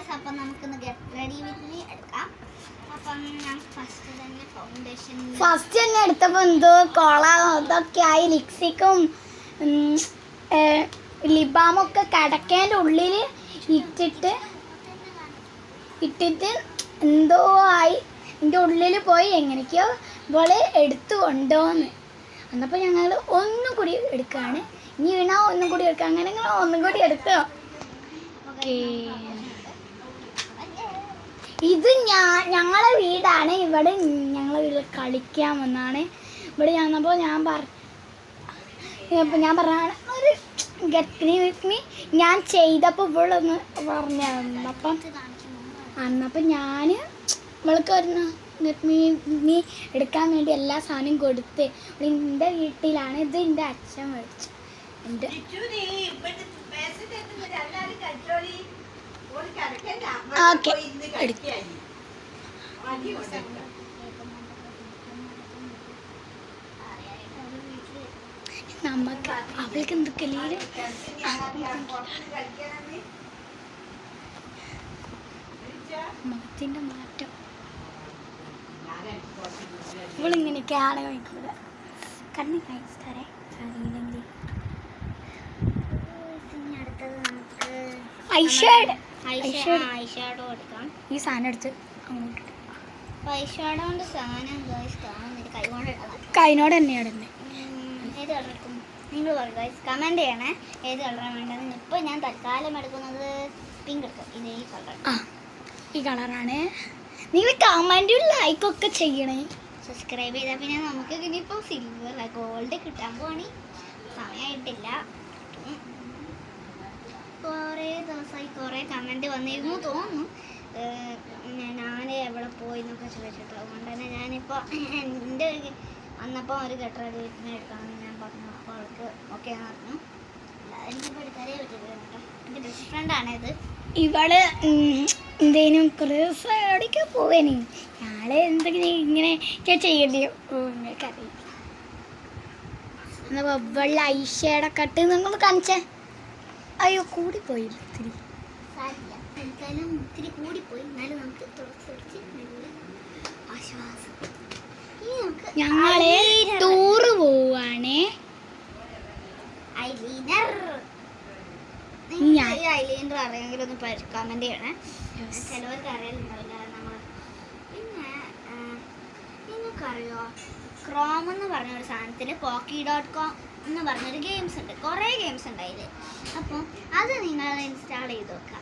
Guys, അപ്പം നമുക്കൊന്ന് get ready with me എടുക്കാം. അപ്പം ഞാൻ ഫസ്റ്റ് തന്നെ എടുത്തപ്പോൾ എന്തോ കൊള ഇതൊക്കെ ആയി. ലിപ്സ്റ്റിക്കും ലിബാമൊക്കെ കടക്കേൻ്റെ ഉള്ളിൽ ഇട്ടിട്ട് എന്തോ ആയി. എൻ്റെ ഉള്ളിൽ പോയി എങ്ങനെയൊക്കെയോ ഇവള് എടുത്തു കൊണ്ടോന്ന്. എന്നപ്പോൾ ഞങ്ങൾ ഒന്നും കൂടി എടുക്കുകയാണ്. ഇനി വീണാ ഒന്നും കൂടി എടുക്കുക. അങ്ങനെ ഒന്നും കൂടി എടുത്തോ. ഓക്കേ, ഇത് ഞങ്ങളെ വീടാണ്. ഇവിടെ ഞങ്ങളെ വീട്ടിൽ കളിക്കാൻ വന്നാണ്. ഇവിടെ ചെന്നപ്പോൾ ഞാൻ പറഞ്ഞാണ് ഒരു ഗെറ്റ് മീ വിത്ത് മീ ഞാൻ ചെയ്തപ്പോൾ ഇവളൊന്ന് പറഞ്ഞു അന്നപ്പം ഞാൻ ഇവൾക്ക് ഒരു ഗെറ്റ് മീ എടുക്കാൻ വേണ്ടി എല്ലാ സാധനവും കൊടുത്ത്. എൻ്റെ വീട്ടിലാണ്. ഇത് എൻ്റെ അച്ഛൻ മേടിച്ചു. എൻ്റെ ഓക്കെ നമുക്ക് അവൾക്ക് എന്തൊക്കെ മുഖത്തിൻ്റെ മാറ്റം ഇവളിങ്ങനെയൊക്കെയാണ് കഴിക്കുന്നത്. കണ്ണി കഴിച്ചാറേ അറിയില്ലെങ്കിൽ ഐഷാഡോ എടുക്കാം. ഈ സാധനം എടുത്ത് ഐഷാഡോ കൊണ്ട് സാധനം കൈനോട് തന്നെയാണ് തന്നെ. ഏത് കളർ എടുക്കും നിങ്ങൾ പറയും ഗൈസ്, കമൻറ്റ് ചെയ്യണേ ഏത് കളറാണ് വേണ്ടത്. ഇപ്പോൾ ഞാൻ തൽക്കാലം എടുക്കുന്നത് പിങ്ക് എടുക്കും. ഇത് ഈ കളർ, ഈ കളറാണ്. നിങ്ങൾ കമൻറ്റും ലൈക്കൊക്കെ ചെയ്യണേ. സബ്സ്ക്രൈബ് ചെയ്താൽ പിന്നെ നമുക്ക് ഇനിയിപ്പോൾ സിൽവർ ഗോൾഡ് കിട്ടാൻ പോണി. സമയമായിട്ടില്ല. കുറേ ദിവസമായി കുറേ കമൻറ്റ് വന്നിരുന്നു തോന്നുന്നു. ഞാൻ എവിടെ പോയി എന്നൊക്കെ ചോദിച്ചിട്ട്. അതുകൊണ്ട് തന്നെ ഞാനിപ്പോൾ എൻ്റെ വന്നപ്പോൾ ഒരു ഗെറ്റ് റെഡി വിത്ത് മീ എടുക്കാമെന്ന് ഞാൻ പറഞ്ഞു. അപ്പോൾ അവൾക്ക് ഓക്കെ എന്ന് പറഞ്ഞു. എനിക്കിപ്പോൾ എടുക്കാനേ പറ്റില്ല കേട്ടോ. എൻ്റെ ബെസ്റ്റ് ഫ്രണ്ടാണ് ഇത്. ഇവള് എന്തേലും കുറേ എവിടേക്ക് പോവേനി. ഞാളെ എന്തെങ്കിലും ഇങ്ങനെയൊക്കെ ചെയ്യേണ്ടി നിങ്ങൾക്കറിയാം. എന്നാൽ വെള്ള ഐഷയുടെ കട്ട് നിങ്ങൾ കാണിച്ചേ. അയ്യോ കൂടിപ്പോയില്ല ഇത്തിരി. തൽക്കാലം ഇത്തിരി കൂടിപ്പോയി. എന്നാലും നമുക്ക് തുറച്ച് ആശ്വാസം. ഞങ്ങളെ ടൂറ് പോവാണേ. ഐലൈനർ അറിയാമെങ്കിൽ ഒന്ന് കമൻറ്റ് ചെയ്യണേ. ചിലവർക്ക് അറിയാനുണ്ടാവില്ല. നമ്മൾ പിന്നെ നിങ്ങൾക്കറിയോ ക്രോം എന്ന് പറഞ്ഞൊരു സാധനത്തിൽ pocky.com എന്ന് പറഞ്ഞൊരു ഗെയിംസ് ഉണ്ട്. കുറേ ഗെയിംസ് ഉണ്ട് അതിൽ. അപ്പം അത് നിങ്ങൾ ഇൻസ്റ്റാൾ ചെയ്ത് നോക്കാം.